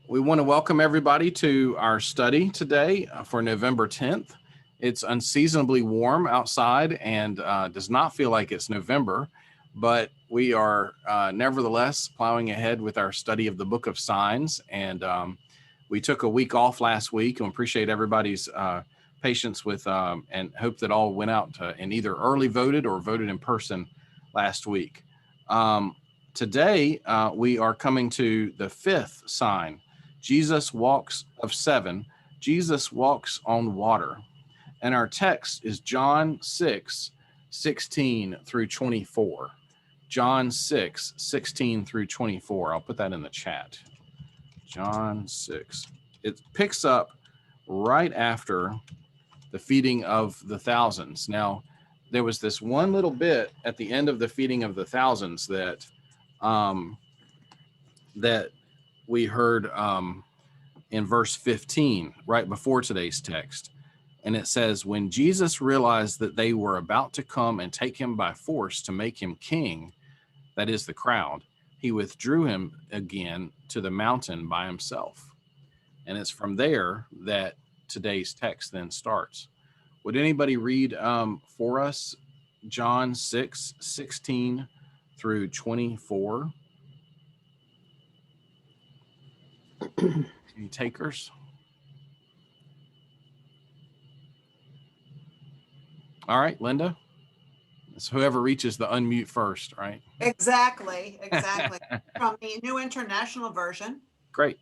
We want to welcome everybody to our study today for November 10th. It's unseasonably warm outside and does not feel like it's November, but we are nevertheless plowing ahead with our study of the Book of Signs. And we took a week off last week and appreciate everybody's patience with and hope that all went out and either early voted or voted in person last week. Today, we are coming to the fifth sign. Jesus walks of seven. Jesus walks on water. And our text is John 6:16 through 24. John 6:16 through 24. I'll put that in the chat. John 6. It picks up right after the feeding of the thousands. Now, there was this one little bit at the end of the feeding of the thousands that that we heard in verse 15, right before today's text. And it says, when Jesus realized that they were about to come and take him by force to make him king, that is the crowd, he withdrew him again to the mountain by himself. And it's from there that today's text then starts. Would anybody read for us John 6:16 through 24? Any takers? All right, Linda. It's whoever reaches the unmute first, right? Exactly. From the New International Version. Great.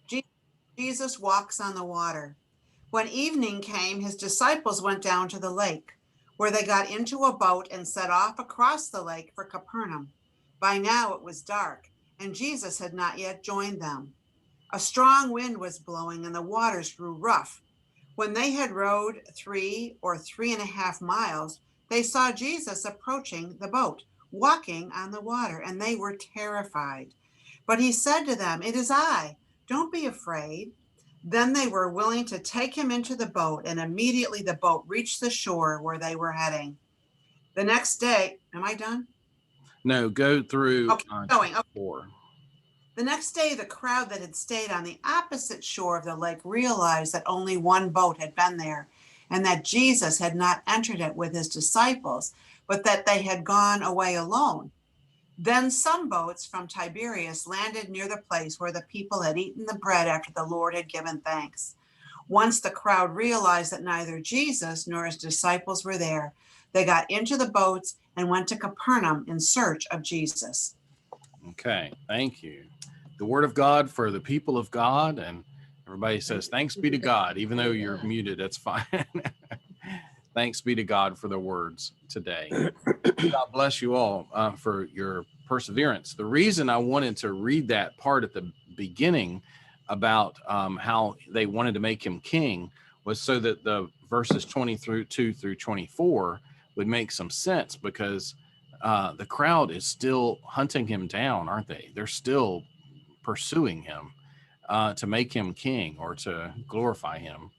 Jesus walks on the water. When evening came, his disciples went down to the lake, where they got into a boat and set off across the lake for Capernaum. By now it was dark, and Jesus had not yet joined them. A strong wind was blowing, and the waters grew rough. When they had rowed 3 or 3.5 miles, they saw Jesus approaching the boat, walking on the water, and they were terrified. But he said to them, "It is I. Don't be afraid." Then they were willing to take him into the boat, and immediately the boat reached the shore where they were heading. The next day, am I done? No, go through going. 4. The next day, the crowd that had stayed on the opposite shore of the lake realized that only one boat had been there, and that Jesus had not entered it with his disciples, but that they had gone away alone. Then some boats from Tiberias landed near the place where the people had eaten the bread after the Lord had given thanks. Once the crowd realized that neither Jesus nor his disciples were there, they got into the boats and went to Capernaum in search of Jesus. Okay, thank you. The word of God for the people of God, and everybody says, thanks be to God, even though you're muted, that's fine. Thanks be to God for the words today. God bless you all for your perseverance. The reason I wanted to read that part at the beginning about how they wanted to make him king was so that the verses 22 through 24 would make some sense, because the crowd is still hunting him down, aren't they? They're still pursuing him to make him king or to glorify him.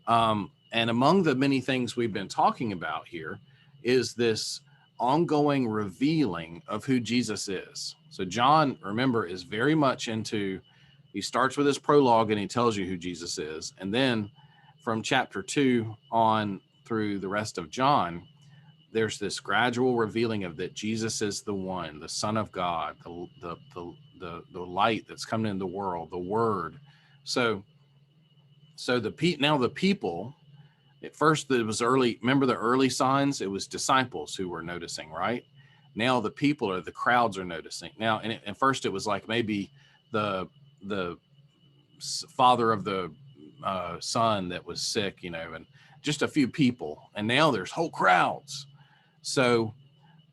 And among the many things we've been talking about here is this ongoing revealing of who Jesus is. So John, remember, is very much into, he starts with his prologue and he tells you who Jesus is. And then from chapter 2 on through the rest of John, there's this gradual revealing of that Jesus is the one, the Son of God, the light that's coming into the world, the Word. So now the people, at first it was early, remember the early signs? It was disciples who were noticing, right? Now the people or the crowds are noticing. Now, and at first it was like maybe the father of the son that was sick, and just a few people. And now there's whole crowds. So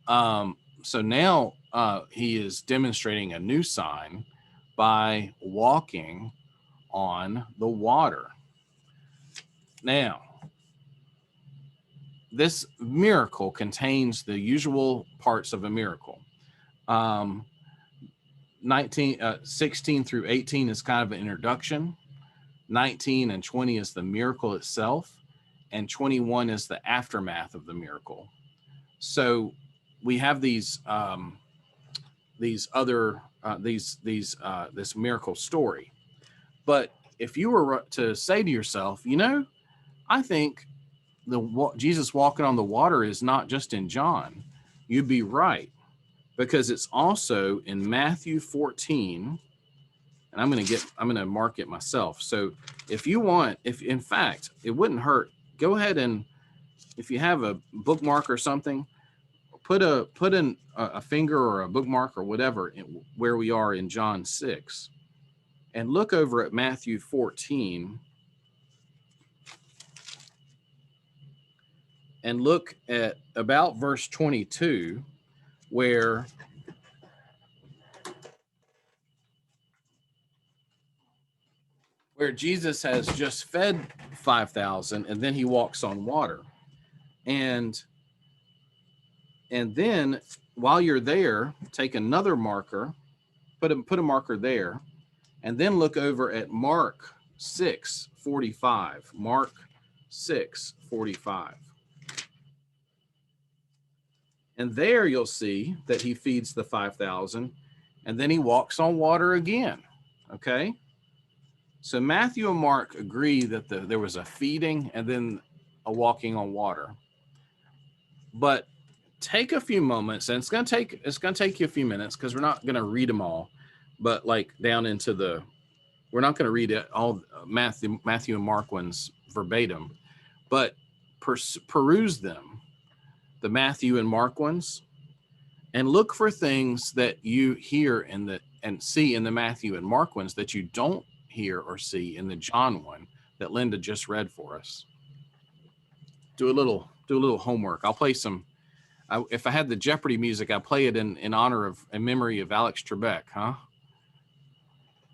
now he is demonstrating a new sign by walking on the water. Now, this miracle contains the usual parts of a miracle. 16 through 18 is kind of an introduction. 19 and 20 is the miracle itself, and 21 is the aftermath of the miracle. So we have this miracle story. But if you were to say to yourself, I think Jesus walking on the water is not just in John, you'd be right, because it's also in Matthew 14. And I'm going to mark it myself. So if in fact, it wouldn't hurt, go ahead and, if you have a bookmark or something, put in a finger or a bookmark or whatever where we are in John 6, and look over at Matthew 14 and look at about verse 22, where Jesus has just fed 5,000 and then he walks on water. And then while you're there, take another marker, put a marker there, and then look over at Mark 6:45. Mark 6:45. And there you'll see that he feeds the 5,000 and then he walks on water again. Okay? So Matthew and Mark agree that there was a feeding and then a walking on water. But take a few moments, and it's going to take you a few minutes, because we're not going to read them all, but like down into we're not going to read it all, Matthew and Mark ones verbatim, but peruse them, the Matthew and Mark ones, and look for things that you hear and see in the Matthew and Mark ones that you don't hear or see in the John one that Linda just read for us. Do a little homework. I'll play some. If I had the Jeopardy music, I'd play it in honor of, in memory of Alex Trebek, huh?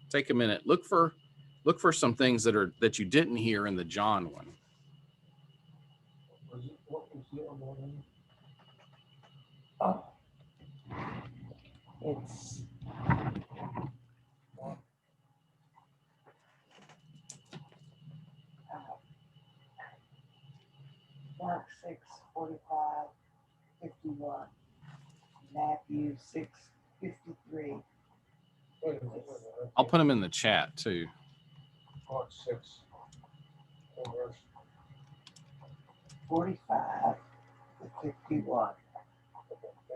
Take a minute. Look for some things that you didn't hear in the John one. Oh, it's Mark 6:45-51, Matthew 6:53. I'll put them in the chat too. Mark 6, verse 45-51.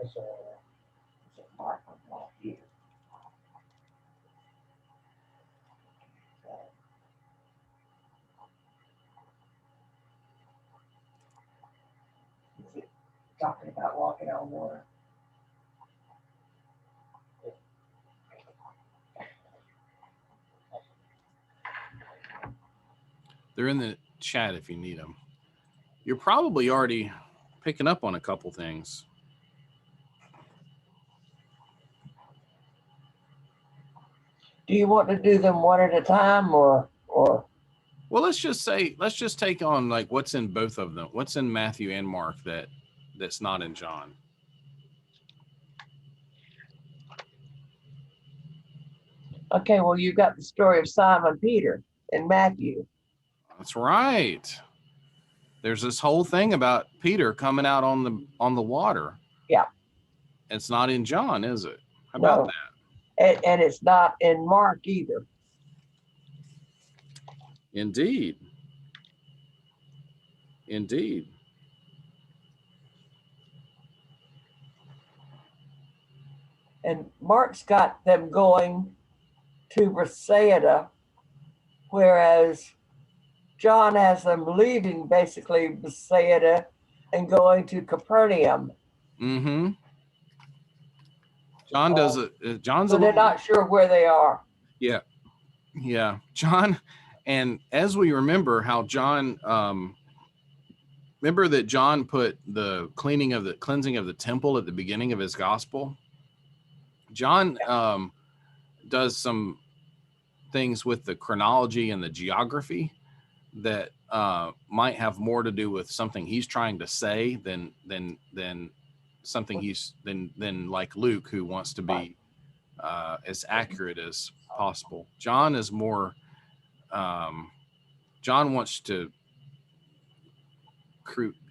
That's It's a Mark of Matthew. Is it talking about walking on water? They're in the chat if you need them. You're probably already picking up on a couple things. Do you want to do them one at a time, or? Well, let's just take on like what's in both of them. What's in Matthew and Mark that's not in John. Okay, well, you've got the story of Simon Peter in Matthew. That's right. There's this whole thing about Peter coming out on the water. Yeah. It's not in John, is it? How No. about that? And it's not in Mark either. Indeed. And Mark's got them going to Bethsaida, whereas John has them leaving basically Bethsaida and going to Capernaum. Mm-hmm. John does it. John's so they're not sure where they are. Yeah. John, and as we remember how John, remember that John put the cleansing of the temple at the beginning of his gospel. John does some things with the chronology and the geography that might have more to do with something he's trying to say than something than like Luke, who wants to be as accurate as possible. John is more. John wants to.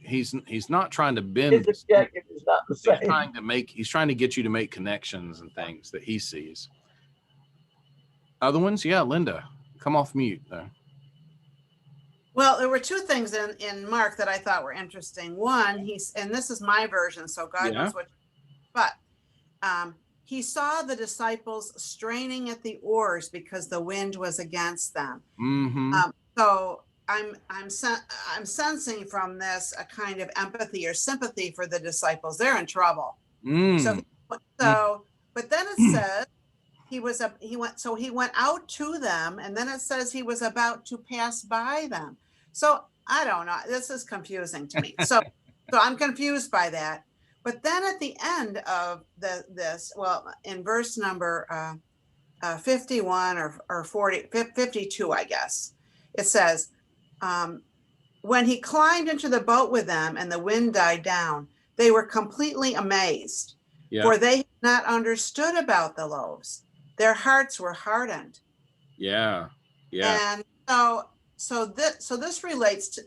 He's not trying to bend. His objective is not the same. He's trying to get you to make connections and things that he sees. Other ones, yeah, Linda, Come off mute though. Well, there were two things in Mark that I thought were interesting. One, and this is my version, so God Yeah. knows what, but he saw the disciples straining at the oars because the wind was against them. Mm-hmm. So I'm sensing from this a kind of empathy or sympathy for the disciples. They're in trouble. Mm. But then it says he went out to them, and then it says he was about to pass by them. So I don't know. This is confusing to me. So I'm confused by that. But then at the end of this, well, in verse number 51 or 40, 52, I guess, it says, when he climbed into the boat with them and the wind died down, they were completely amazed, for they had not understood about the loaves. Their hearts were hardened. Yeah. Yeah. And so this relates to,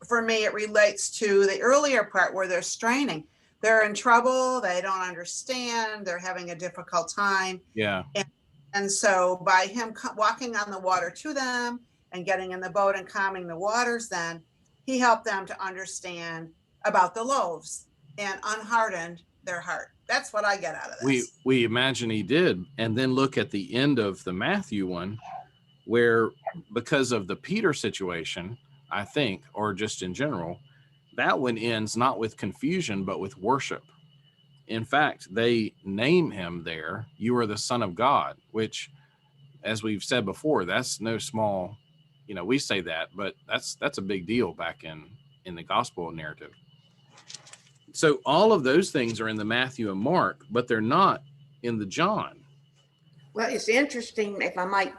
for me, it relates to the earlier part where they're straining. They're in trouble. They don't understand. They're having a difficult time. Yeah. And so by him walking on the water to them and getting in the boat and calming the waters, then he helped them to understand about the loaves and unhardened their heart. That's what I get out of this. We imagine he did. And then look at the end of the Matthew one, where because of the Peter situation, I think, or just in general, that one ends not with confusion, but with worship. In fact, they name him there, "You are the Son of God," which, as we've said before, that's no small, we say that, but that's a big deal back in the gospel narrative. So all of those things are in the Matthew and Mark, but they're not in the John. Well, it's interesting, if I might,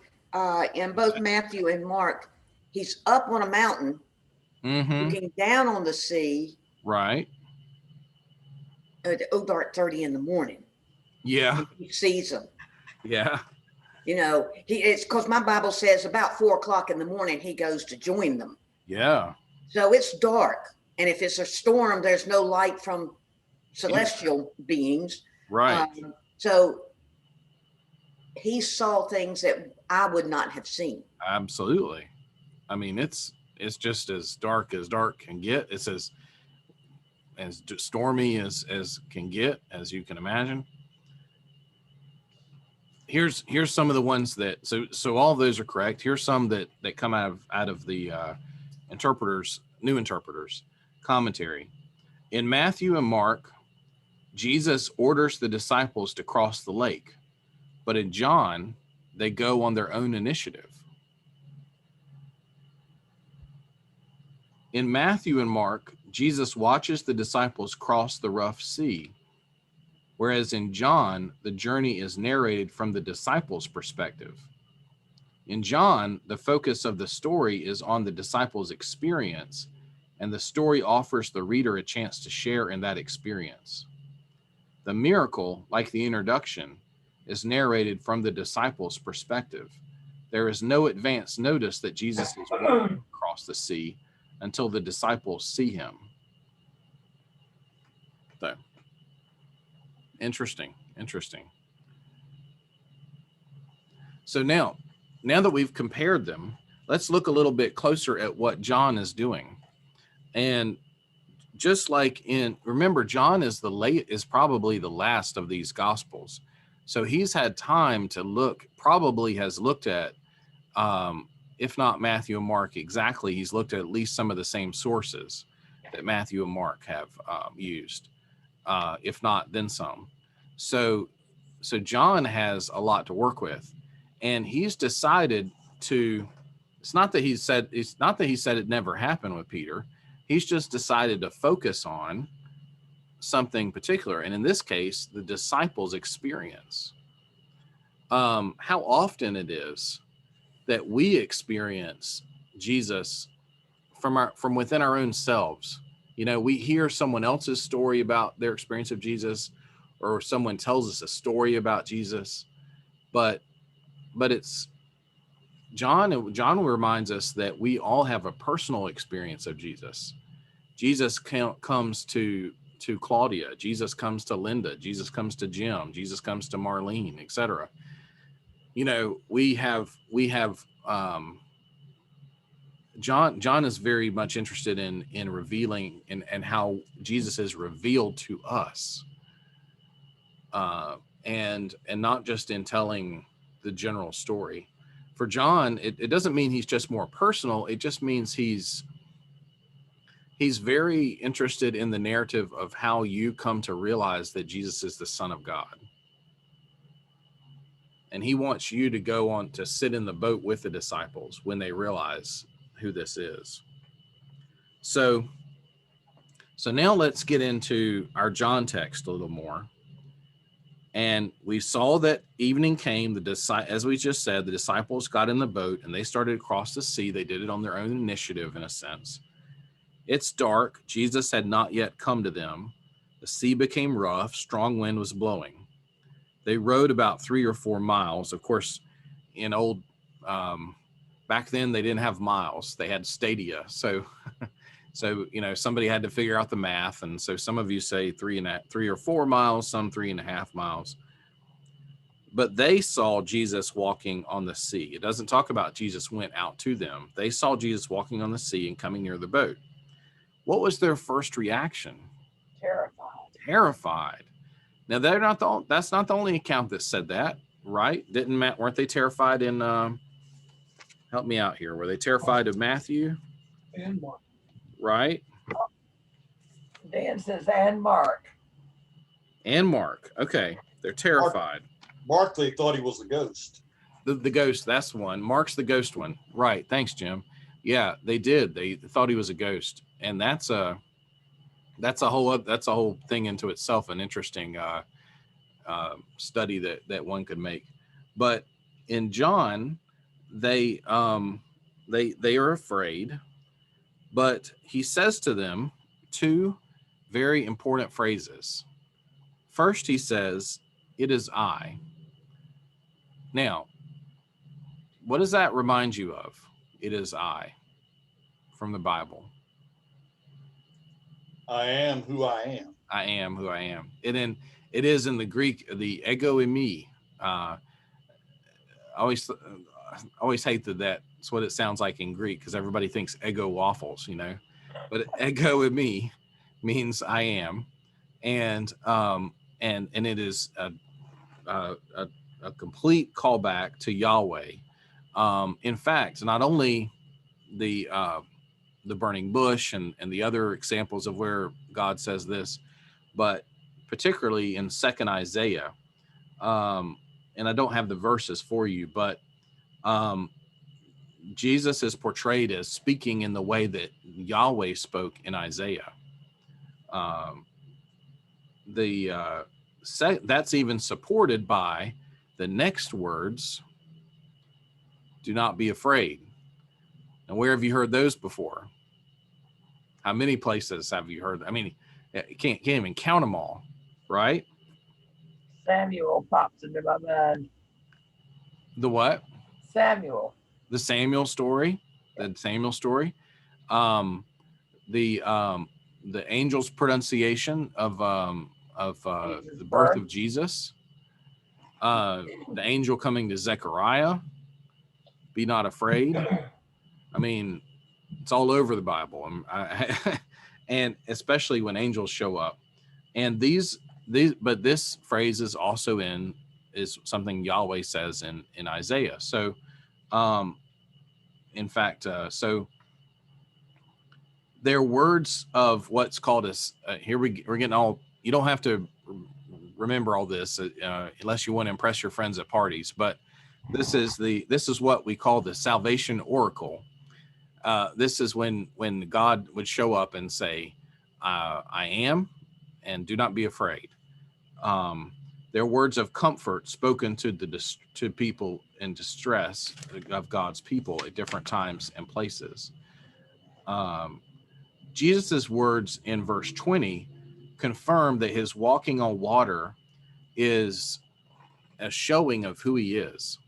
in both Matthew and Mark, he's up on a mountain, looking down on the sea. Right. At dark 30 in the morning. Yeah. He sees them. Yeah. It's because my Bible says about 4 o'clock in the morning, he goes to join them. Yeah. So it's dark. And if it's a storm, there's no light from celestial beings. Right. So he saw things that I would not have seen. Absolutely. I mean, it's just as dark can get. It's as stormy as can get, as you can imagine. Here's some of the ones that so all of those are correct. Here's some that come out of the New Interpreters commentary. In Matthew and Mark, Jesus orders the disciples to cross the lake, but in John, they go on their own initiative. In Matthew and Mark, Jesus watches the disciples cross the rough sea, whereas in John, the journey is narrated from the disciples' perspective. In John, the focus of the story is on the disciples' experience, and the story offers the reader a chance to share in that experience. The miracle, like the introduction, is narrated from the disciples' perspective. There is no advance notice that Jesus is walking across the sea until the disciples see him. So, interesting. So now that we've compared them, let's look a little bit closer at what John is doing. And just like remember, John is probably the last of these gospels. So he's had time to probably has looked at, if not Matthew and Mark exactly, he's looked at least some of the same sources that Matthew and Mark have used, if not then some. So John has a lot to work with, and he's decided to. It's not that he said it never happened with Peter. He's just decided to focus on something particular, and in this case, the disciples' experience. How often it is that we experience Jesus from within our own selves. We hear someone else's story about their experience of Jesus, or someone tells us a story about Jesus, but it's John reminds us that we all have a personal experience of Jesus. Jesus comes to Claudia, Jesus comes to Linda, Jesus comes to Jim, Jesus comes to Marlene, etc. We have John is very much interested in revealing and how Jesus is revealed to us, and not just in telling the general story. For John, it doesn't mean he's just more personal. It just means he's very interested in the narrative of how you come to realize that Jesus is the Son of God. And he wants you to go on to sit in the boat with the disciples when they realize who this is. So now let's get into our John text a little more. And we saw that evening came, as we just said, the disciples got in the boat and they started across the sea. They did it on their own initiative, in a sense. It's dark. Jesus had not yet come to them. The sea became rough. Strong wind was blowing. They rowed about 3 or 4 miles. Of course, in old, back then they didn't have miles. They had stadia. So, somebody had to figure out the math. And so some of you say 3 or 4 miles, some 3.5 miles. But they saw Jesus walking on the sea. It doesn't talk about Jesus went out to them. They saw Jesus walking on the sea and coming near the boat. What was their first reaction? Terrified. Now that's not the only account that said that, right? Weren't they terrified in help me out here. Were they terrified of Matthew? And Mark. Right? Dan says, and Mark. And Mark. Okay. They're terrified. Mark, they thought he was a ghost. The ghost, that's one. Mark's the ghost one. Right. Thanks, Jim. Yeah, they did. They thought he was a ghost. And that's a whole thing into itself, an interesting study that one could make. But in John, they are afraid, but he says to them 2 very important phrases. First, he says, "It is I." Now, what does that remind you of? It is I, from the Bible. I am who I am. I am who I am. It is in the Greek, the ego eimi. I always hate that's what it sounds like in Greek, because everybody thinks ego waffles, but ego eimi means I am, and it is a complete callback to Yahweh. In fact, not only the burning bush and the other examples of where God says this, but particularly in 2nd Isaiah, and I don't have the verses for you, but Jesus is portrayed as speaking in the way that Yahweh spoke in Isaiah. That's even supported by the next words, "Do not be afraid." And where have you heard those before? How many places have you heard? I mean, you can't even count them all, right? Samuel pops into my mind. The what? Samuel. The Samuel story. The Samuel story. The angel's pronunciation of the birth of Jesus. The angel coming to Zechariah. Be not afraid. I mean, it's all over the Bible, and especially when angels show up. And but this phrase is also is something Yahweh says in Isaiah. So, in fact, so they're words of what's called we're getting all. You don't have to remember all this unless you want to impress your friends at parties. But this is what we call the salvation oracle. This is when God would show up and say, "I am, and do not be afraid." They're words of comfort spoken to people in distress of God's people at different times and places. Jesus's words in verse 20 confirm that his walking on water is a showing of who he is.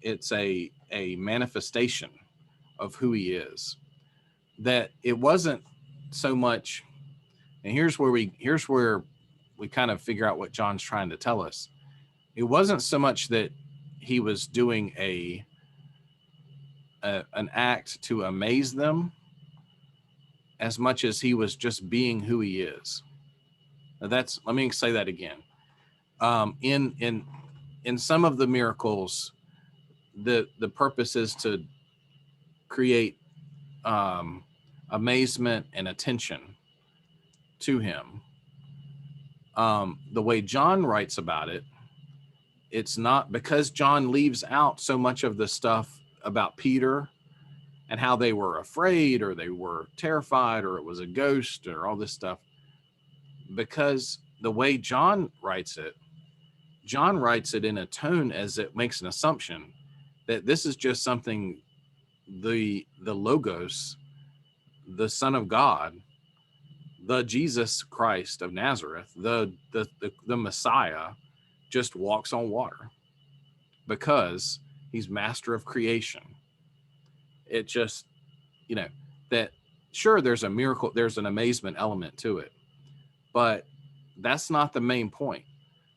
It's a manifestation of who he is. That it wasn't so much, and here's where we kind of figure out what John's trying to tell us. It wasn't so much that he was doing an act to amaze them as much as he was just being who he is. Now let me say that again. In some of the miracles, the purpose is to create amazement and attention to him. The way John writes about it, it's not, because John leaves out so much of the stuff about Peter and how they were afraid or they were terrified or it was a ghost or all this stuff. Because the way John writes it in a tone as it makes an assumption that this is just something the Logos, the Son of God, the Jesus Christ of Nazareth, the Messiah, just walks on water because he's master of creation. It just, that sure, there's a miracle, there's an amazement element to it, but that's not the main point.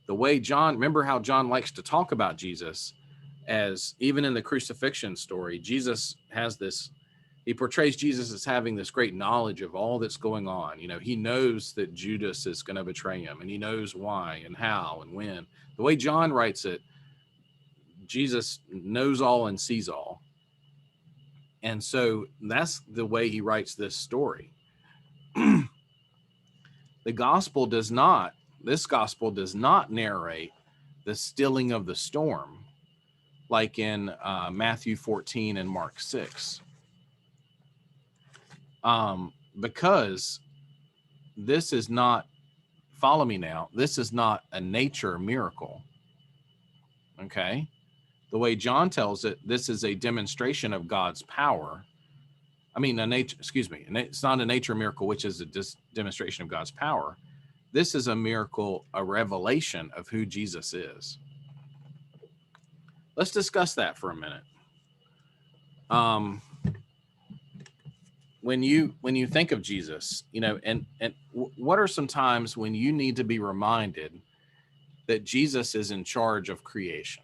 The way John, remember how John likes to talk about Jesus as, even in the crucifixion story, Jesus has this, he portrays Jesus as having this great knowledge of all that's going on. He knows that Judas is going to betray him, and he knows why and how and when. The way John writes it, Jesus knows all and sees all. And so that's the way he writes this story. This gospel does not narrate the stilling of the storm like in Matthew 14 and Mark 6. Because this is not, follow me now, this is not a nature miracle. Okay? The way John tells it, this is a demonstration of God's power. It's not a nature miracle, which is a demonstration of God's power. This is a miracle, a revelation of who Jesus is. Let's discuss that for a minute. When you think of Jesus, and what are some times when you need to be reminded that Jesus is in charge of creation?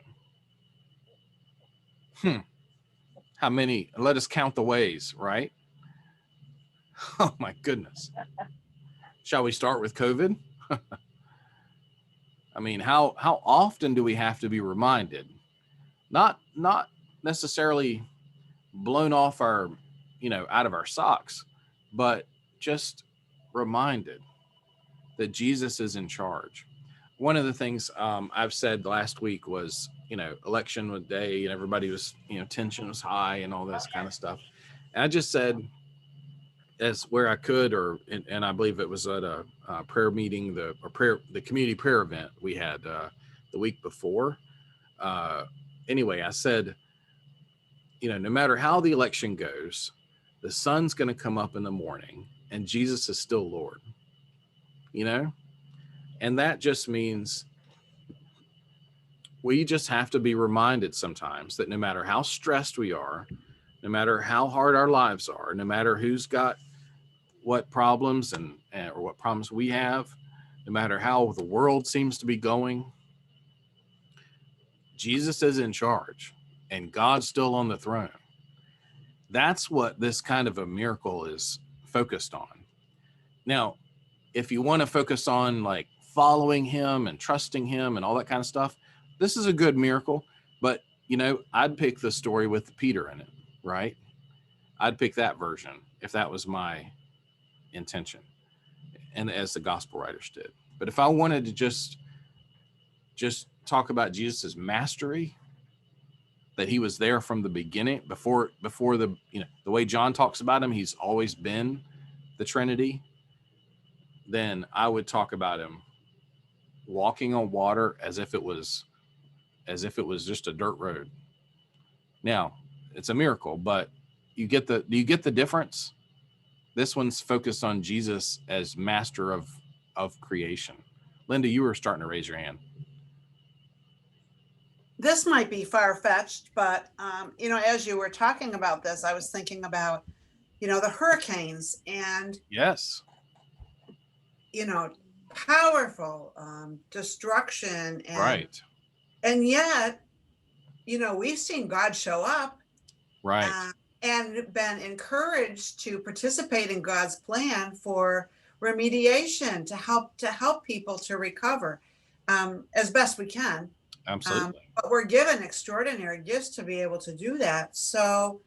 How many? Let us count the ways, right? Oh my goodness. Shall we start with COVID? How often do we have to be reminded? Not necessarily blown off our, out of our socks, but just reminded that Jesus is in charge. One of the things I've said last week was, election day, and everybody was, tension was high and all this kind of stuff. And I just said, as where I could, and I believe it was at a prayer meeting, the community prayer event we had the week before. Anyway, I said, no matter how the election goes, the sun's going to come up in the morning and Jesus is still Lord, and that just means we just have to be reminded sometimes that no matter how stressed we are, no matter how hard our lives are, no matter who's got what problems or what problems we have, no matter how the world seems to be going, Jesus is in charge and God's still on the throne. That's what this kind of a miracle is focused on. Now, if you want to focus on like following him and trusting him and all that kind of stuff, this is a good miracle. But, I'd pick the story with Peter in it, right? I'd pick that version if that was my intention, and as the gospel writers did. But if I wanted to just talk about Jesus's mastery, that he was there from the beginning, before the way John talks about him, he's always been the Trinity, then I would talk about him walking on water as if it was just a dirt road. Now, it's a miracle, but do you get the difference? This one's focused on Jesus as master of creation. Linda, you were starting to raise your hand. This might be far-fetched, but as you were talking about this, I was thinking about, the hurricanes and yes, powerful destruction, and right. And yet, we've seen God show up Right. And been encouraged to participate in God's plan for remediation to help people to recover as best we can. Absolutely. But we're given extraordinary gifts to be able to do that. So,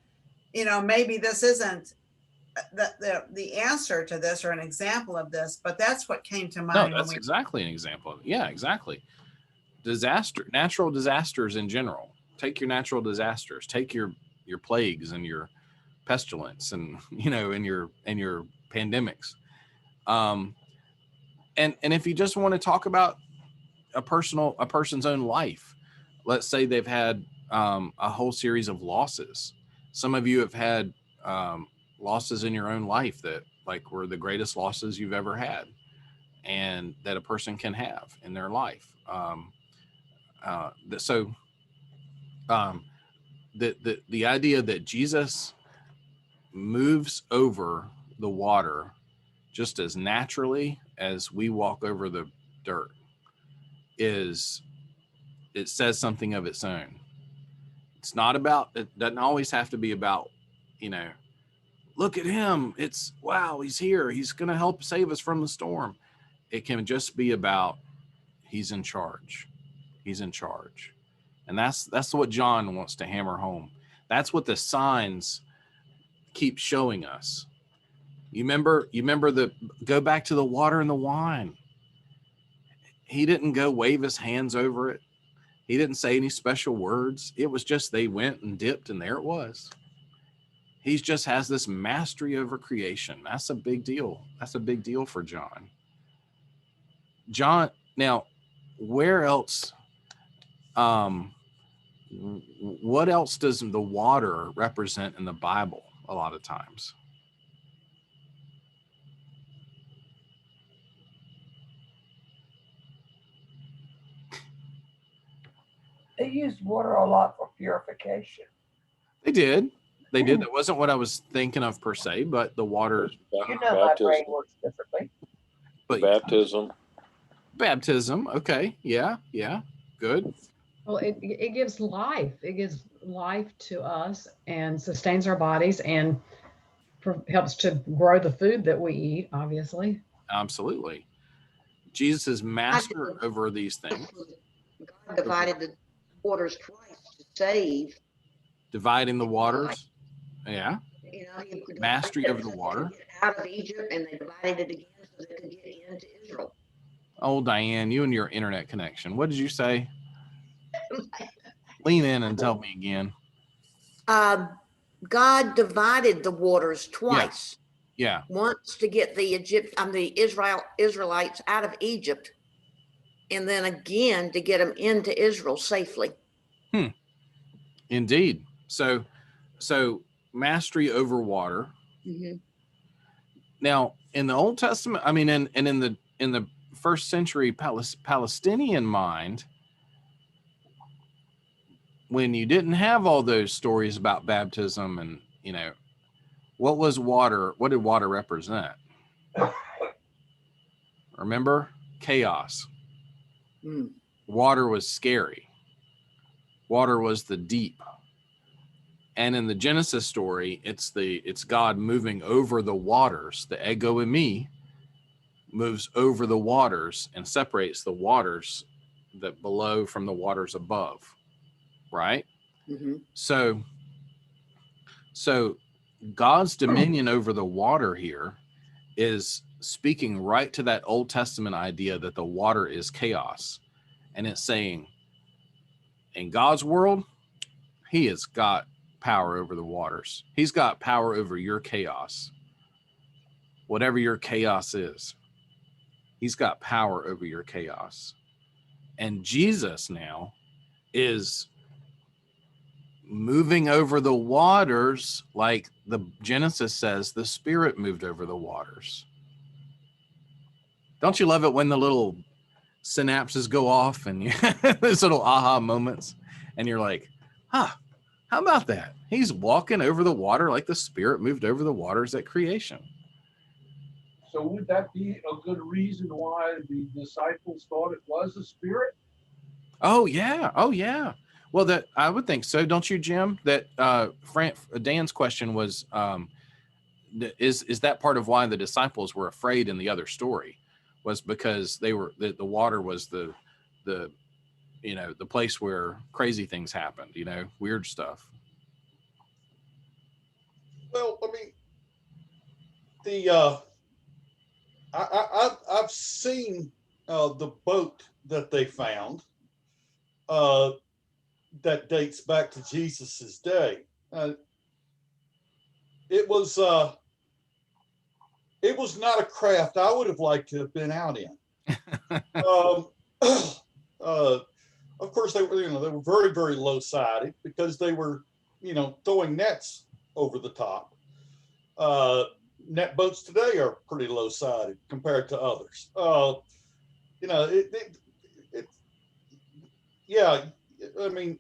maybe this isn't the answer to this or an example of this, but that's what came to No, mind. that's exactly an example. Yeah, exactly. Natural disasters in general. Take your natural disasters. Take your plagues and your pestilence, and and your pandemics. And if you just want to talk about a person's own life, let's say they've had a whole series of losses. Some of you have had losses in your own life that were the greatest losses you've ever had, and that a person can have in their life. The idea that Jesus moves over the water just as naturally as we walk over the dirt it says something of its own. It's not about, it doesn't always have to be about, look at him. It's wow, he's here. He's going to help save us from the storm. It can just be about he's in charge. He's in charge. And that's what John wants to hammer home. That's what the signs keep showing us. You remember go back to the water and the wine. He didn't go wave his hands over it. He didn't say any special words. It was just they went and dipped, and there it was. He just has this mastery over creation. That's a big deal. That's a big deal for John. Now, where else? What else does the water represent in the Bible a lot of times? They used water a lot for purification. They did. That wasn't what I was thinking of per se, but the water. My brain works differently. But baptism. Okay. Yeah. Good. Well, it gives life. It gives life to us and sustains our bodies and helps to grow the food that we eat, obviously. Absolutely. Jesus is master over these things. God divided the waters twice to save. Dividing the waters. Yeah. Mastery over the water. Out of Egypt, and they divided it again so they could get into Israel. Oh, Diane, you and your internet connection. What did you say? Lean in and tell me again. God divided the waters twice. Yeah. Once to get the Israelites out of Egypt, and then again to get them into Israel safely. Indeed. So mastery over water. Mm-hmm. Now, in the Old Testament, I mean, in the first century Palestinian mind, when you didn't have all those stories about baptism and, what was water? What did water represent? Remember? Chaos. Water was scary. Water was the deep. And in the Genesis story, it's God moving over the waters. The ego in me moves over the waters and separates the waters that below from the waters above. Right? Mm-hmm. So God's dominion over the water here is speaking right to that Old Testament idea that the water is chaos. And it's saying, in God's world, he has got power over the waters. He's got power over your chaos. Whatever your chaos is, he's got power over your chaos. And Jesus now is moving over the waters like the Genesis says the Spirit moved over the waters. Don't you love it when the little synapses go off and those little aha moments, and you're like, how about that? He's walking over the water like the Spirit moved over the waters at creation. So would that be a good reason why the disciples thought it was a spirit? Oh yeah. Well, that I would think so, don't you, Jim? That Dan's question was, is that part of why the disciples were afraid in the other story, was because they were the water was the the place where crazy things happened, weird stuff. Well, I mean, the I've seen the boat that they found that dates back to Jesus's day. It was not a craft I would have liked to have been out in. Of course, they were they were very, very low sided because they were throwing nets over the top. Net boats today are pretty low sided compared to others. Yeah. I mean,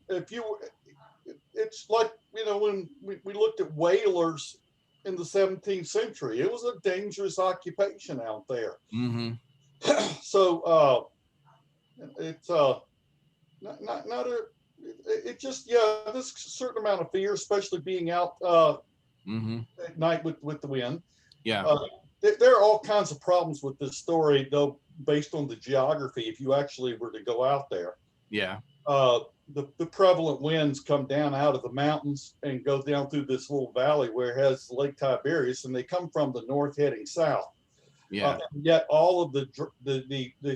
it's like when we looked at whalers in the 17th century, it was a dangerous occupation out there. Mm-hmm. So it's not a. It just there's a certain amount of fear, especially being out at night with the wind. Yeah. There are all kinds of problems with this story, though, based on the geography. If you actually were to go out there, Yeah. The prevalent winds come down out of the mountains and go down through this little valley where it has Lake Tiberias, and they come from the north heading south. Yeah. Yet all of the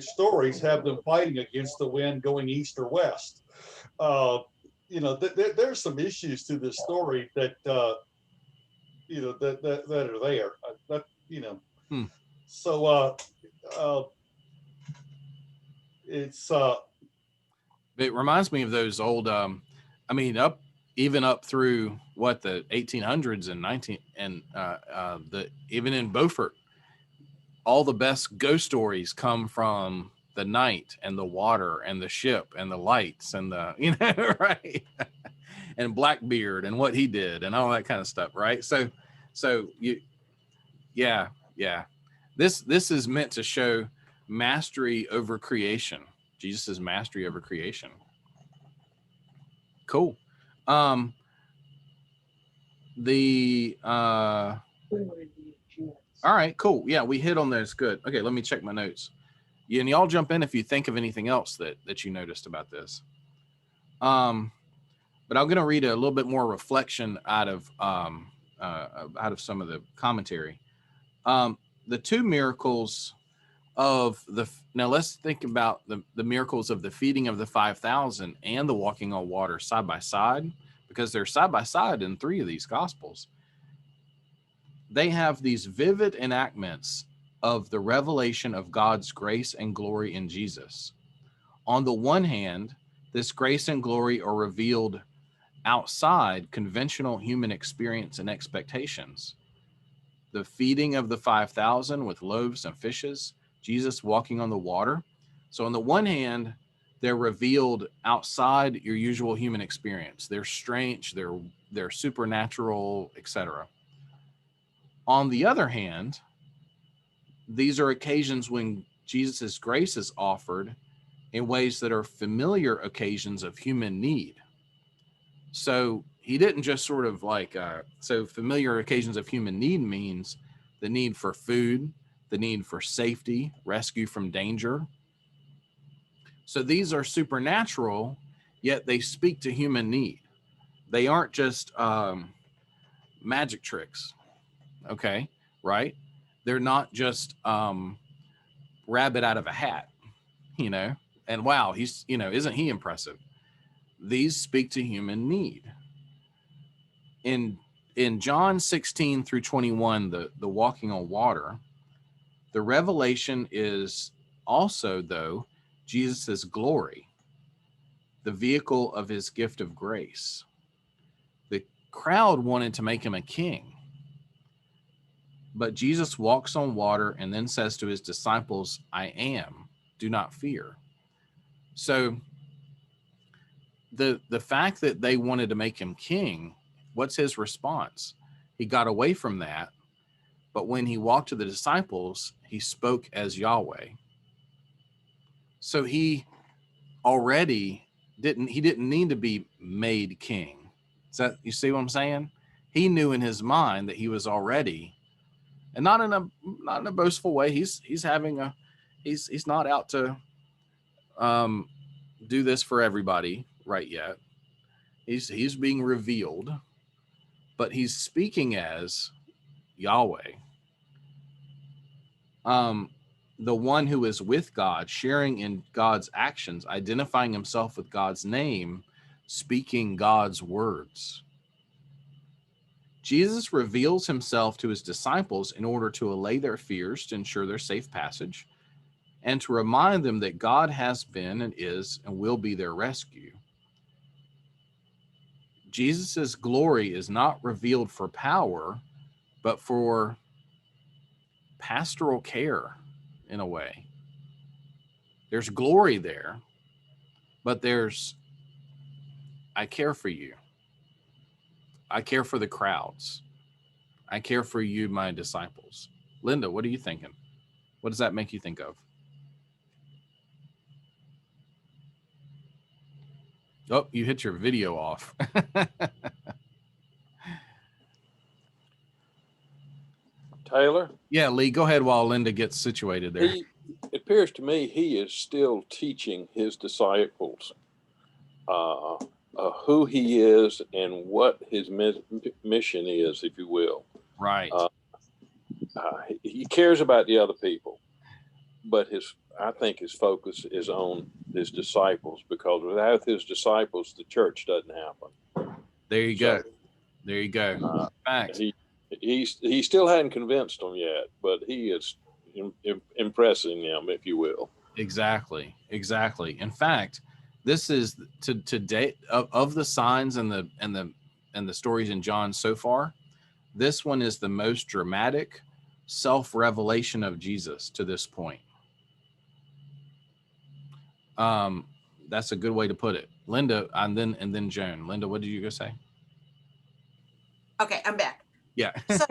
stories have them fighting against the wind going east or west. There's some issues to this story that that are there. So it's. It reminds me of those old, even up through the 1800s and even in Beaufort, all the best ghost stories come from the night and the water and the ship and the lights and the, right. And Blackbeard and what he did and all that kind of stuff. Right. So yeah. This is meant to show mastery over creation. Jesus' mastery over creation. Cool. All right, cool. Yeah, we hit on those. Good. Okay, let me check my notes. Yeah, and y'all jump in if you think of anything else that you noticed about this. But I'm going to read a little bit more reflection out of some of the commentary. The two miracles now let's think about the miracles of the feeding of the 5,000 and the walking on water side by side, because they're side by side in 3 of these gospels. They have these vivid enactments of the revelation of God's grace and glory in Jesus. On the one hand, this grace and glory are revealed outside conventional human experience and expectations. The feeding of the 5,000 with loaves and fishes, Jesus walking on the water. So on the one hand, they're revealed outside your usual human experience. They're strange, they're supernatural, etc. On the other hand, these are occasions when Jesus' grace is offered in ways that are familiar occasions of human need. So he didn't just sort of so familiar occasions of human need means the need for food, the need for safety, rescue from danger. So these are supernatural, yet they speak to human need. They aren't just magic tricks, okay, right? They're not just rabbit out of a hat, and wow, he's, isn't he impressive? These speak to human need. In John 16 through 21, the walking on water, the revelation is also, though, Jesus's glory, the vehicle of his gift of grace. The crowd wanted to make him a king, but Jesus walks on water and then says to his disciples, I am, do not fear. So the fact that they wanted to make him king, what's his response? He got away from that, but when he walked to the disciples, he spoke as Yahweh. So he already he didn't need to be made king. Is that, you see what I'm saying? He knew in his mind that he was already, and not in a boastful way. He's not out to do this for everybody right yet. He's being revealed, but he's speaking as Yahweh. The one who is with God, sharing in God's actions, identifying himself with God's name, speaking God's words. Jesus reveals himself to his disciples in order to allay their fears, to ensure their safe passage, and to remind them that God has been and is and will be their rescue. Jesus's glory is not revealed for power, but for pastoral care, in a way. There's glory there, but there's, I care for you. I care for the crowds. I care for you, my disciples. Linda, what are you thinking? What does that make you think of? Oh, you hit your video off. Taylor? Yeah, Lee, go ahead while Linda gets situated there. It appears to me he is still teaching his disciples who he is and what his mission is, if you will. Right. He cares about the other people, but I think his focus is on his disciples, because without his disciples, the church doesn't happen. There you go. There you go. Facts. He still hadn't convinced them yet, but he is impressing them, if you will. Exactly. In fact, this is to date of the signs and the stories in John so far. This one is the most dramatic self-revelation of Jesus to this point. That's a good way to put it. Linda, and then Joan. Linda, what did you go say? Okay, I'm back. Yeah. So,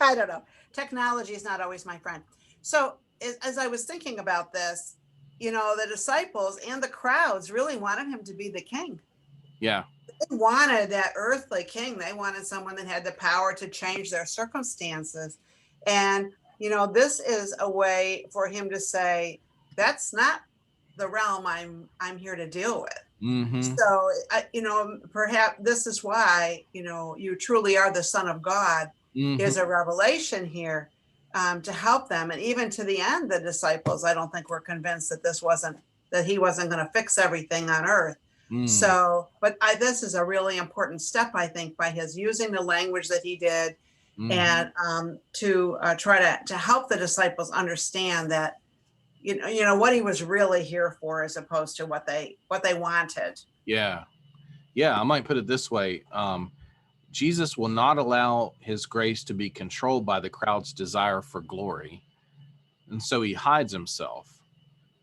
I don't know. Technology is not always my friend. So as I was thinking about this, the disciples and the crowds really wanted him to be the king. Yeah. They wanted that earthly king. They wanted someone that had the power to change their circumstances. And, this is a way for him to say, that's not the realm I'm here to deal with. Mm-hmm. So, perhaps this is why, you truly are the Son of God, mm-hmm. is a revelation here to help them. And even to the end, the disciples, I don't think were convinced that he wasn't going to fix everything on earth. So, but this is a really important step, I think, by his using the language that he did, and to try to help the disciples understand that, what he was really here for, as opposed to what they wanted. Yeah. I might put it this way. Jesus will not allow his grace to be controlled by the crowd's desire for glory. And so he hides himself,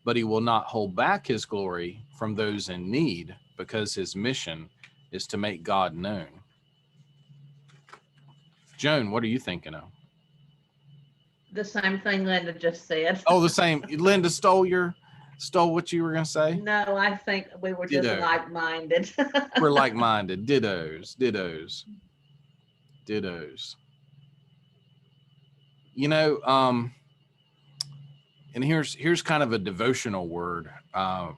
but he will not hold back his glory from those in need, because his mission is to make God known. Joan, what are you thinking of? The same thing Linda just said. Oh, the same. Linda stole what you were going to say? No, I think we were just like-minded. We're like-minded. Dittos. And here's kind of a devotional word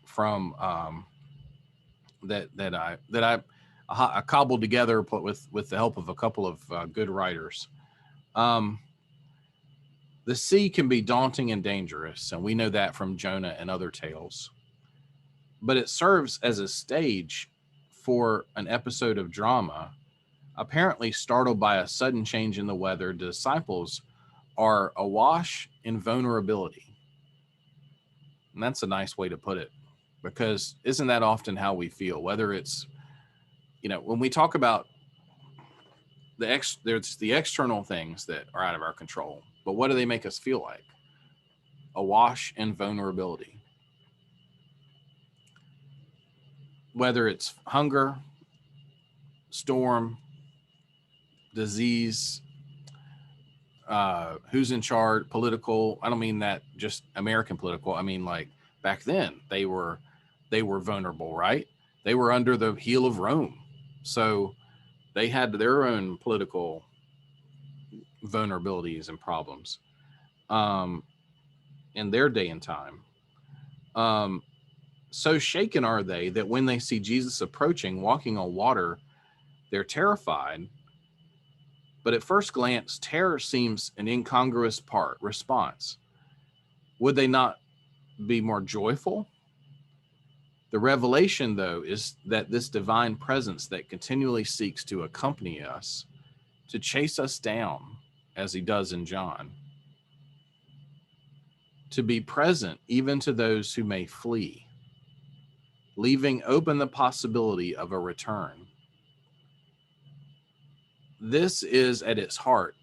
from that I cobbled together with the help of a couple of good writers. The sea can be daunting and dangerous, and we know that from Jonah and other tales. But it serves as a stage for an episode of drama. Apparently startled by a sudden change in the weather, the disciples are awash in vulnerability. And that's a nice way to put it, because isn't that often how we feel? Whether it's, when we talk about there's the external things that are out of our control, but what do they make us feel like? Awash in vulnerability. Whether it's hunger, storm, disease, who's in charge, political. I don't mean that just American political. I mean, like back then they were they were vulnerable, right? They were under the heel of Rome. So they had their own political vulnerabilities and problems in their day and time. So shaken are they that when they see Jesus approaching, walking on water, they're terrified. But at first glance, terror seems an incongruous response. Would they not be more joyful? The revelation, though, is that this divine presence that continually seeks to accompany us, to chase us down, as he does in John, to be present even to those who may flee, leaving open the possibility of a return. This is at its heart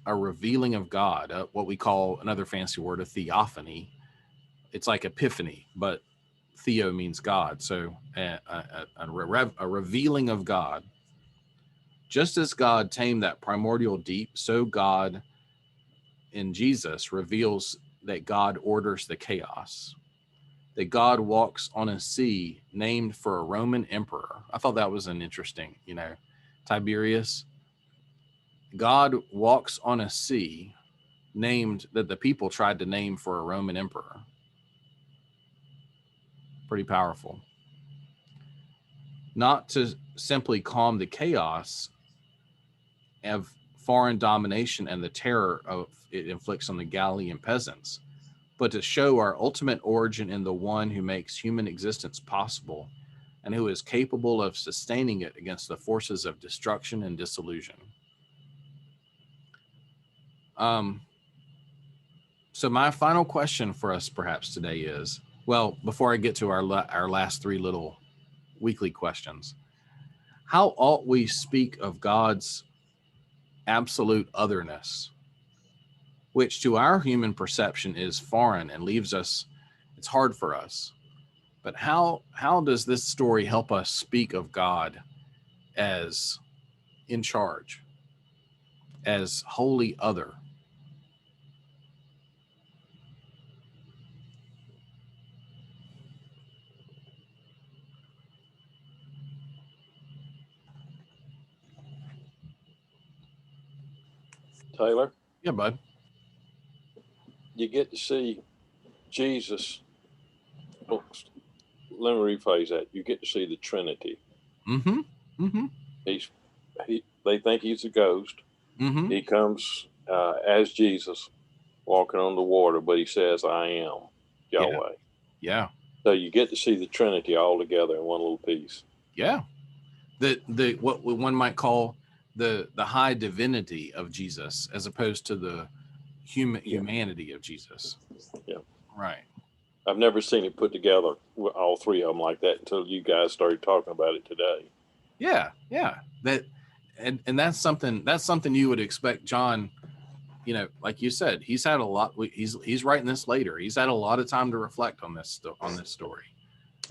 a revealing of God, what we call, another fancy word, a theophany. It's like epiphany, but theo means God. So a revealing of God. Just as God tamed that primordial deep, so God in Jesus reveals that God orders the chaos, that God walks on a sea named for a Roman emperor. I thought that was an interesting, Tiberius. God walks on a sea named that the people tried to name for a Roman emperor. Pretty powerful. Not to simply calm the chaos of foreign domination and the terror of it inflicts on the Galilean peasants, but to show our ultimate origin in the one who makes human existence possible and who is capable of sustaining it against the forces of destruction and disillusion. So my final question for us perhaps today is, well, before I get to our last three little weekly questions, how ought we speak of God's absolute otherness, which to our human perception is foreign and leaves us, it's hard for us. But how does this story help us speak of God as in charge, as wholly other? Taylor, Yeah, bud. you get to see Jesus. Oh, let me rephrase that. You get to see the Trinity. Mm-hmm. Mm-hmm. They think he's a ghost. Mm-hmm. He comes as Jesus walking on the water, but he says, I am Yahweh. Yeah. So you get to see the Trinity all together in one little piece. Yeah. The what one might call the high divinity of Jesus as opposed to the humanity of Jesus. Yeah. Right. I've never seen it put together, all three of them like that, until you guys started talking about it today. Yeah. That and that's something you would expect John, like you said, he's had a lot. He's writing this later. He's had a lot of time to reflect on this story,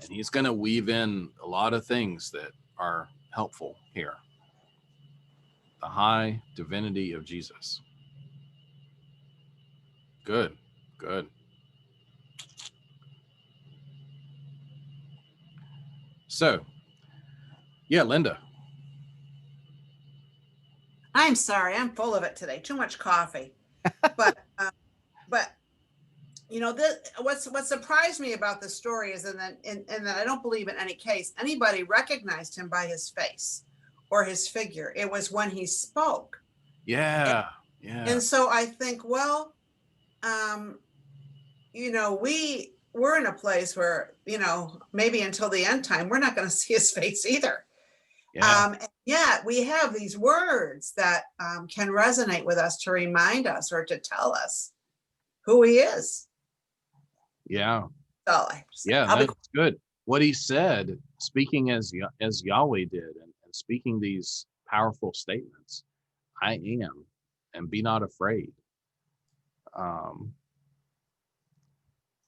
and he's going to weave in a lot of things that are helpful here. The high divinity of Jesus. Good. So, yeah, Linda. I'm sorry, I'm full of it today. Too much coffee. But what surprised me about this story is that I don't believe in any case anybody recognized him by his face or his figure. It was when he spoke. Yeah. And so I think, well, we're in a place where, maybe until the end time, we're not going to see his face either. Yeah. And yet we have these words that can resonate with us to remind us or to tell us who he is. Yeah. So That's good. What he said, speaking as Yahweh did, and speaking these powerful statements, I am, and be not afraid.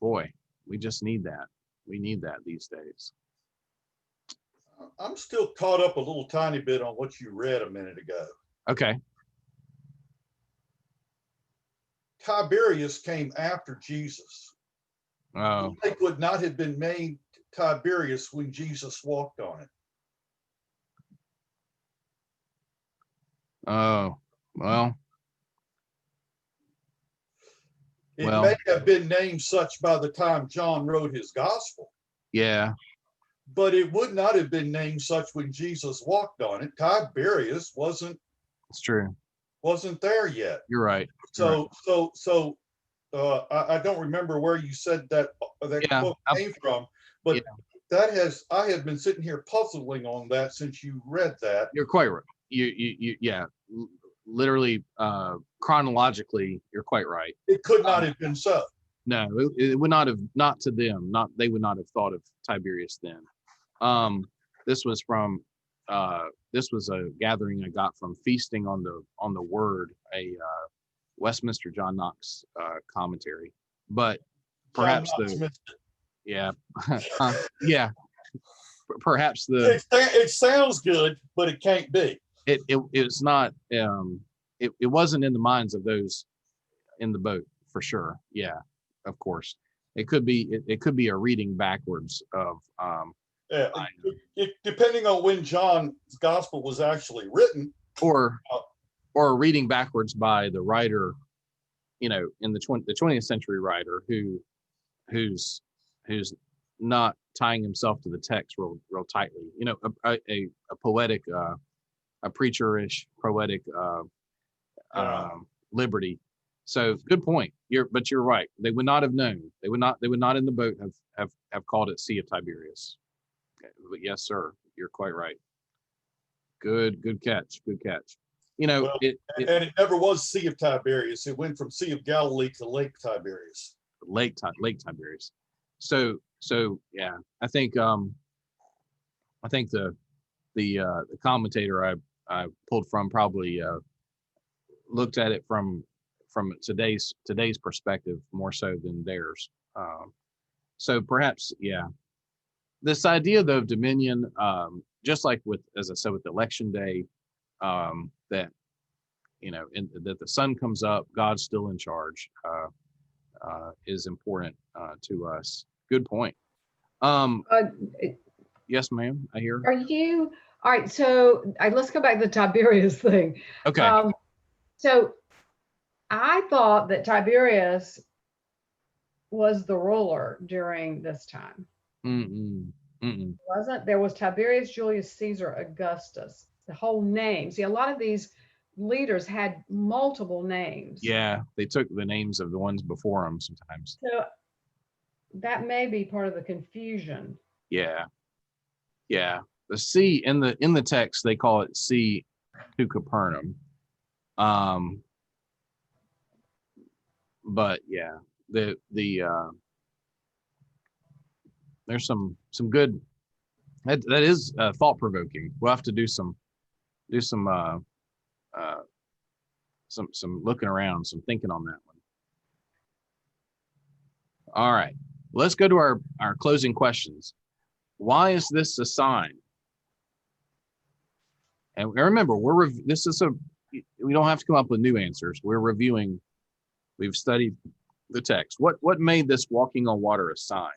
Boy, we just need that. We need that these days. I'm still caught up a little tiny bit on what you read a minute ago. Okay. Tiberius came after Jesus. Oh. They would not have been made Tiberias when Jesus walked on it? Oh, well, It Well- may have been named such by the time John wrote his gospel, yeah, but it would not have been named such when Jesus walked on it. Tiberias wasn't it's true. there yet. You're right. So I don't remember where you said that Yeah, quote came from, but yeah. I have been sitting here puzzling on that since you read that. You're quite right. Yeah, literally, chronologically, you're quite right. It could not have been so. No, it would not have, not to them, they would not have thought of Tiberius then. This was from, this was a gathering I got from Feasting on the Word, a Westminster John Knox commentary. But perhaps John Knox missed it. yeah, perhaps the It sounds good, but it can't be. it's not, it wasn't in the minds of those in the boat for sure. Yeah, of course. It could be a reading backwards of Yeah, depending on when John's gospel was actually written, or reading backwards by the writer, in the 20th century writer who's not tying himself to the text real tightly. A poetic, a preacherish poetic liberty. So good point. You're right. They would not have known. They would not in the boat have called it Sea of Tiberias. Okay. But yes, sir, you're quite right. Good catch. Good catch. and it never was Sea of Tiberias. It went from Sea of Galilee to Lake Tiberias. Lake Tiberias. So yeah, I think the commentator I pulled from probably looked at it from today's perspective more so than theirs. So perhaps, yeah, this idea though of dominion, just like as I said, with election day, that that the sun comes up, God's still in charge, is important to us. Good point. Yes, ma'am. I hear. Are you all right? So let's go back to the Tiberius thing. Okay. So I thought that Tiberius was the ruler during this time. Wasn't there? Was Tiberius Julius Caesar Augustus, the whole name. See, a lot of these leaders had multiple names. Yeah, they took the names of the ones before them sometimes. So that may be part of the confusion. Yeah. The sea in the text, they call it Sea to Capernaum. But yeah, the there's some good, that is thought provoking. We'll have to do some looking around, some thinking on that one. All right, let's go to our closing questions. Why is this a sign? And remember, we don't have to come up with new answers. We're reviewing. We've studied the text. What made this walking on water a sign?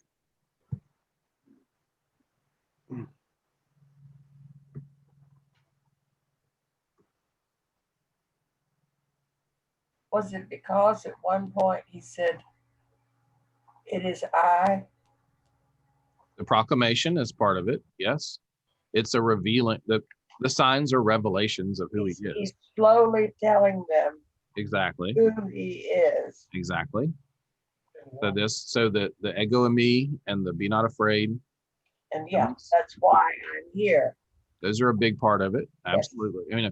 Was it because at one point he said, "It is I"? The proclamation is part of it. Yes, it's a revealing. The signs are revelations of who he is. He's slowly telling them Exactly. who he is. Exactly. So the ego and me and the be not afraid. And yeah, that's why I'm here. Those are a big part of it. Absolutely. Yes. I mean,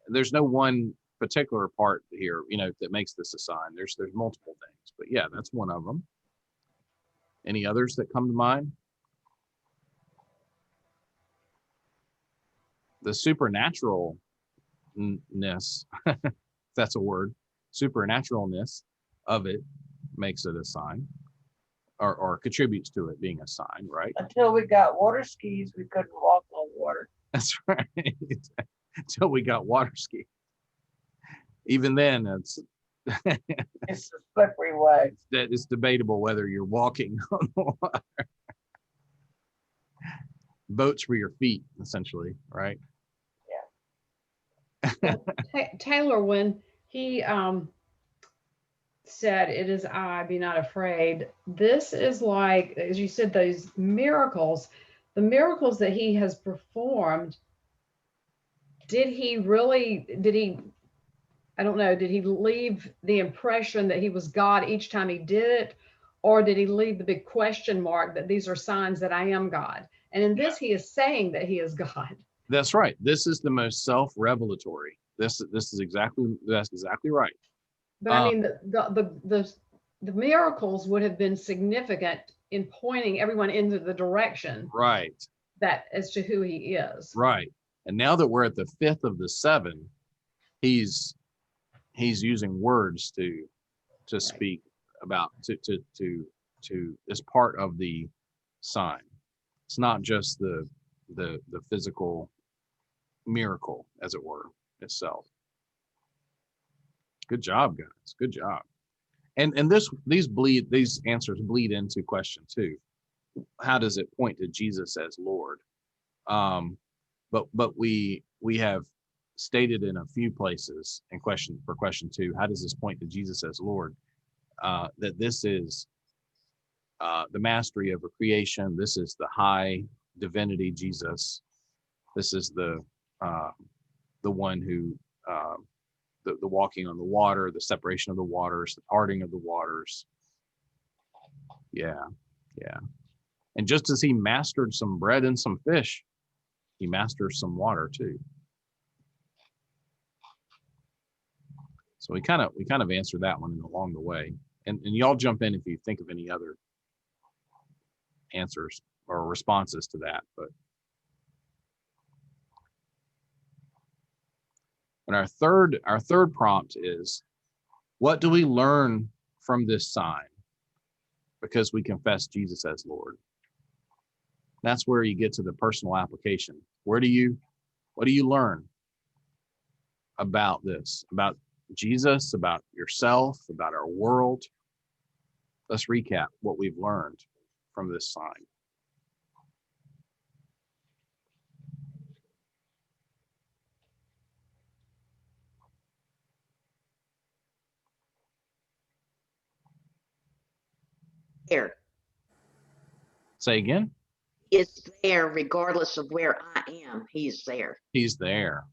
there's no one particular part here, that makes this a sign. There's multiple things, but yeah, that's one of them. Any others that come to mind? The supernaturalness, if that's a word, supernaturalness of it makes it a sign, or contributes to it being a sign, right? Until we got water skis, we couldn't walk on water. That's right. Until we got water ski. Even then, it's a slippery way. That it's debatable whether you're walking on the water. boats for your feet, essentially, right? Taylor, when he said, "It is I, be not afraid," this is like, as you said, those miracles, the miracles that he has performed. Did he, I don't know, did he leave the impression that he was God each time he did it? Or did he leave the big question mark that these are signs that I am God? And in this, he is saying that he is God. That's right. This is the most self-revelatory. That's exactly right. But I mean, the miracles would have been significant in pointing everyone into the direction Right. that as to who he is. Right. And now that we're at the 5th of the 7, he's using words to speak about to as part of the sign. It's not just the physical miracle, as it were, itself. Good job, guys. Good job. And these answers bleed into question 2. How does it point to Jesus as Lord? But we have stated in a few places in question 2, how does this point to Jesus as Lord? That this is the mastery of a creation. This is the high divinity, Jesus. This is the one who the walking on the water, the separation of the waters, the parting of the waters. Yeah. And just as he mastered some bread and some fish, he masters some water too. So we kind of answered that one along the way. And y'all jump in if you think of any other answers or responses to that. But and our third prompt is, what do we learn from this sign? Because we confess Jesus as Lord. That's where you get to the personal application. What do you learn about this, about Jesus, about yourself, about our world? Let's recap what we've learned from this sign. There. Say again? It's there regardless of where I am. He's there. He's there.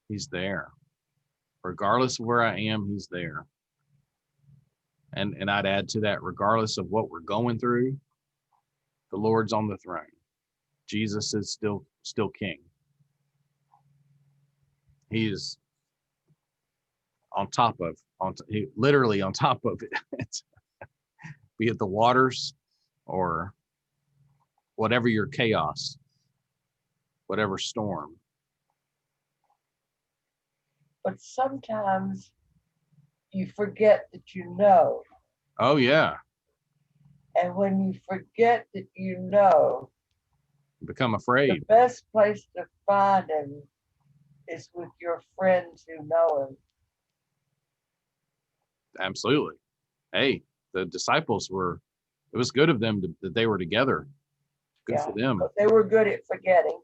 He's there. Regardless of where I am, he's there. And I'd add to that, regardless of what we're going through, the Lord's on the throne. Jesus is still king. He is literally on top of it. Be it the waters or whatever your chaos, whatever storm. But sometimes you forget that you know. Oh, yeah. And when you forget that you know, You become afraid. the best place to find him is with your friends who know him. Absolutely. Hey, the disciples it was good of them that they were together. Good for them. But they were good at forgetting.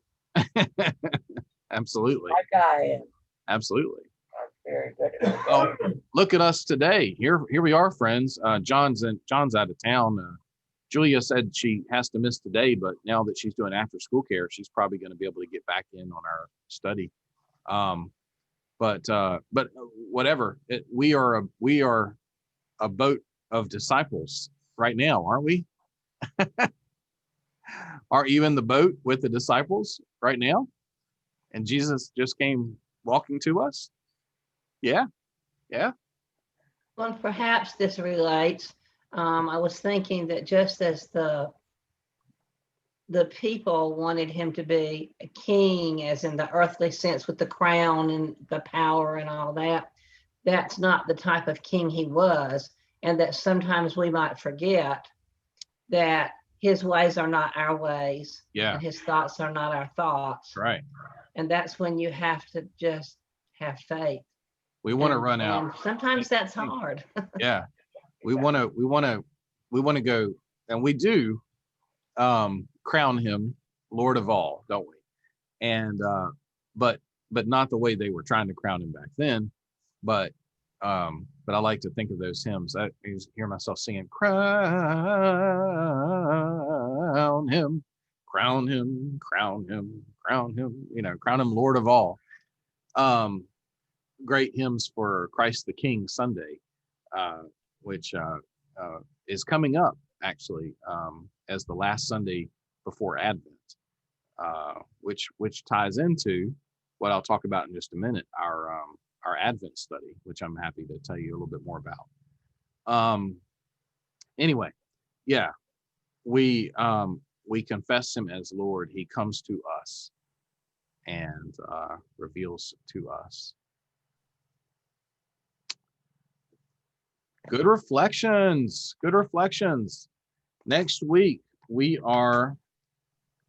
Absolutely. Like I am. Absolutely. I'm very good at forgetting. Oh, look at us today. Here we are, friends. John's out of town. Julia said she has to miss today, but now that she's doing after school care, she's probably going to be able to get back in on our study. But whatever. We are a boat of disciples right now, aren't we? Are you in the boat with the disciples right now? And Jesus just came walking to us? Yeah. Well, perhaps this relates. I was thinking that just as the people wanted him to be a king, as in the earthly sense with the crown and the power and all that, that's not the type of king he was. And that sometimes we might forget that his ways are not our ways. Yeah. And his thoughts are not our thoughts. Right. And that's when you have to just have faith. We want to And- run out. and sometimes that's hard. Yeah. We want to go, and we do crown him Lord of all, don't we? And but not the way they were trying to crown him back then. But I like to think of those hymns. I hear myself singing, crown him, crown him, crown him, crown him, crown him Lord of all. Great hymns for Christ the King Sunday, which is coming up actually as the last Sunday before Advent, which ties into what I'll talk about in just a minute, our Advent study, which I'm happy to tell you a little bit more about. Anyway, yeah, we confess him as Lord. He comes to us and reveals to us. Good reflections. Good reflections. Next week, we are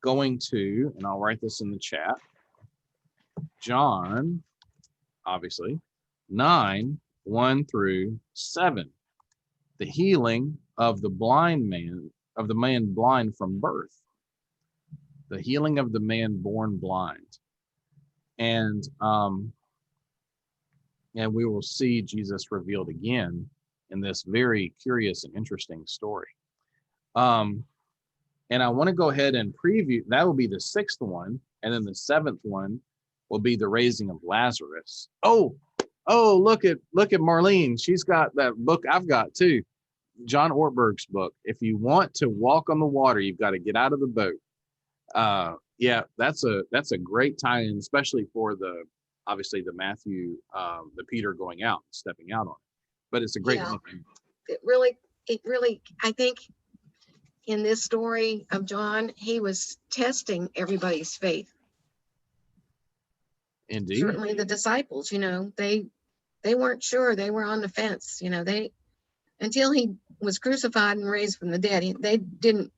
going to, and I'll write this in the chat, John, obviously, 9:1-7. The healing of the blind man, of the man blind from birth. The healing of the man born blind. And we will see Jesus revealed again in this very curious and interesting story. And I want to go ahead and preview, that will be the 6th one, and then the 7th one will be the raising of Lazarus. Oh, look at Marlene. She's got that book I've got too, John Ortberg's book. If you want to walk on the water, you've got to get out of the boat. Yeah, that's a great tie-in, especially for obviously the Matthew, the Peter going out, stepping out on it. But it's a great book. It really, I think in this story of John, he was testing everybody's faith. Indeed. Certainly the disciples, they weren't sure. They were on the fence, until he was crucified and raised from the dead. They didn't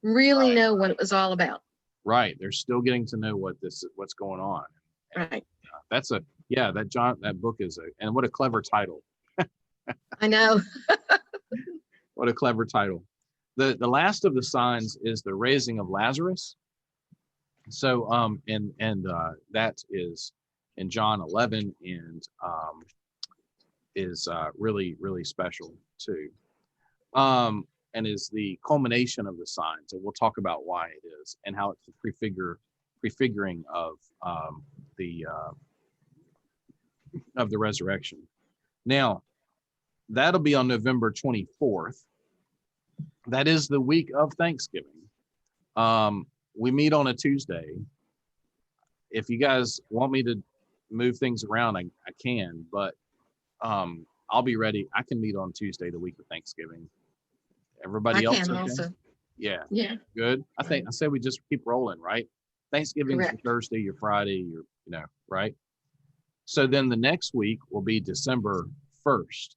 really know what it was all about. Right. They're still getting to know what's going on. Right. That book is and what a clever title. I know. What a clever title. The last of the signs is the raising of Lazarus. So that is in John 11 and is really, really special too. And is the culmination of the signs. And we'll talk about why it is and how it's a prefiguring of the resurrection. Now, that'll be on November 24th. That is the week of Thanksgiving. We meet on a Tuesday. If you guys want me to move things around, I can, but I'll be ready. I can meet on Tuesday, the week of Thanksgiving. Everybody else okay? Also. Yeah. Good. I say we just keep rolling, right? Thanksgiving's your Thursday, your Friday, right? So then the next week will be December 1st.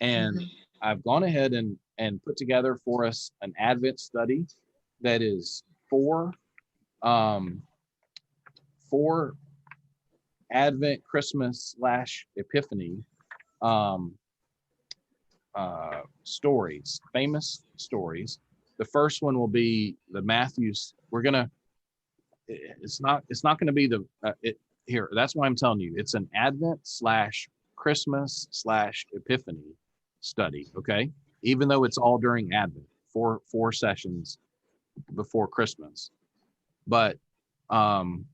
And I've gone ahead and put together for us an Advent study that is four Advent, Christmas / Epiphany stories, famous stories. The first one will be the Matthew's. It's not going to be here. That's why I'm telling you, it's an Advent / Christmas / Epiphany study. Okay. Even though it's all during Advent, four sessions before Christmas, but the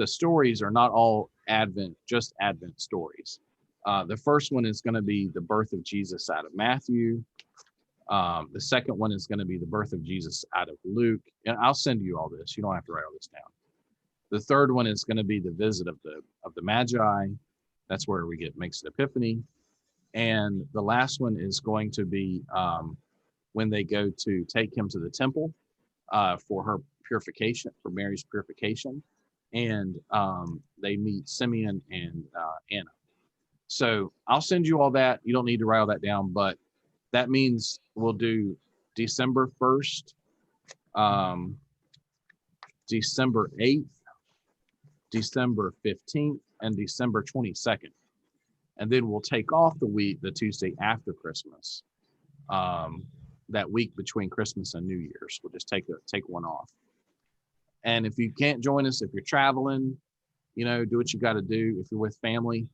stories are not all Advent, just Advent stories. The first one is going to be the birth of Jesus out of Matthew. The second one is going to be the birth of Jesus out of Luke. And I'll send you all this. You don't have to write all this down. The third one is going to be the visit of the Magi. That's where we makes the Epiphany. And the last one is going to be when they go to take him to the temple for her purification, for Mary's purification. And they meet Simeon and Anna. So I'll send you all that. You don't need to write all that down, but that means we'll do December 1st, December 8th, December 15th, and December 22nd. And then we'll take off the Tuesday after Christmas, that week between Christmas and New Year's. We'll just take one off. And if you can't join us, if you're traveling, you know, do what you got to do if you're with family.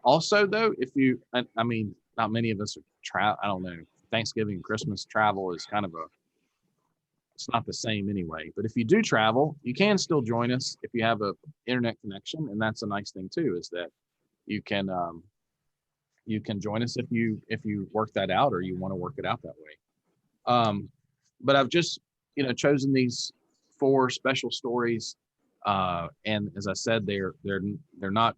Also, though, if you, I mean, not many of us are I don't know. Thanksgiving and Christmas travel is kind of it's not the same anyway. But if you do travel, you can still join us if you have a internet connection, and that's a nice thing too, is that you can join us if you work that out or you want to work it out that way. But I've just chosen these 4 special stories, and as I said, they're not.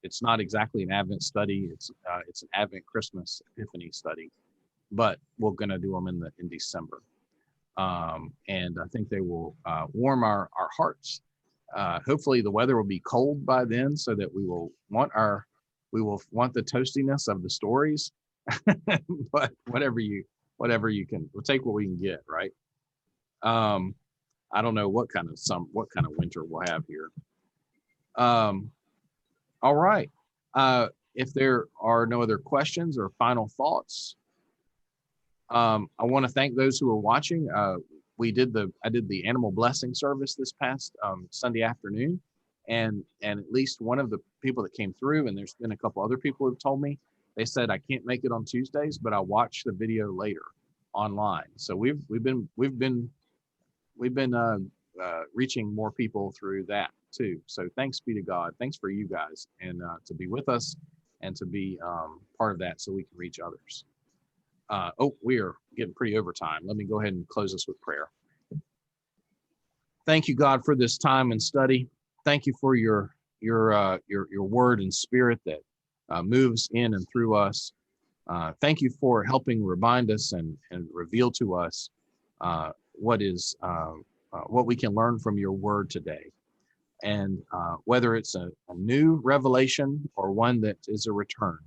It's not exactly an Advent study. It's an Advent Christmas Epiphany study, but we're going to do them in December, and I think they will warm our hearts. Hopefully, the weather will be cold by then, so that we will want the toastiness of the stories. But whatever you can, we'll take what we can get, right? I don't know what kind of winter we'll have here. All right. If there are no other questions or final thoughts, I want to thank those who are watching. I did the animal blessing service this past Sunday afternoon, and at least one of the people that came through, and there's been a couple other people who've told me, they said, I can't make it on Tuesdays, but I'll watch the video later online. So we've been reaching more people through that too. So thanks be to God. Thanks for you guys, and to be with us and to be part of that, so we can reach others. We are getting pretty over time. Let me go ahead and close this with prayer. Thank you, God, for this time and study. Thank you for your word and spirit that moves in and through us. Thank you for helping remind us and reveal to us what we can learn from your word today. And whether it's a new revelation or one that is a return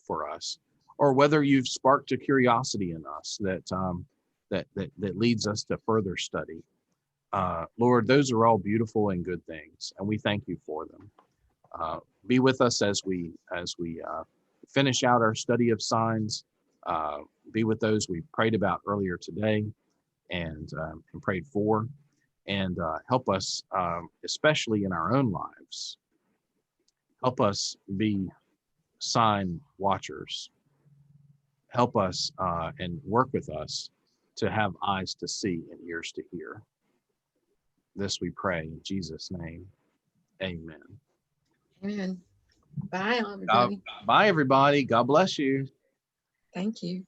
for us, or whether you've sparked a curiosity in us that leads us to further study. Lord, those are all beautiful and good things, and we thank you for them. Be with us as we finish out our study of signs. Be with those we prayed about earlier today and prayed for. And help us, especially in our own lives. Help us be sign watchers. Help us and work with us to have eyes to see and ears to hear. This we pray in Jesus' name. Amen. Amen. Bye, everybody. Bye, everybody. God bless you. Thank you.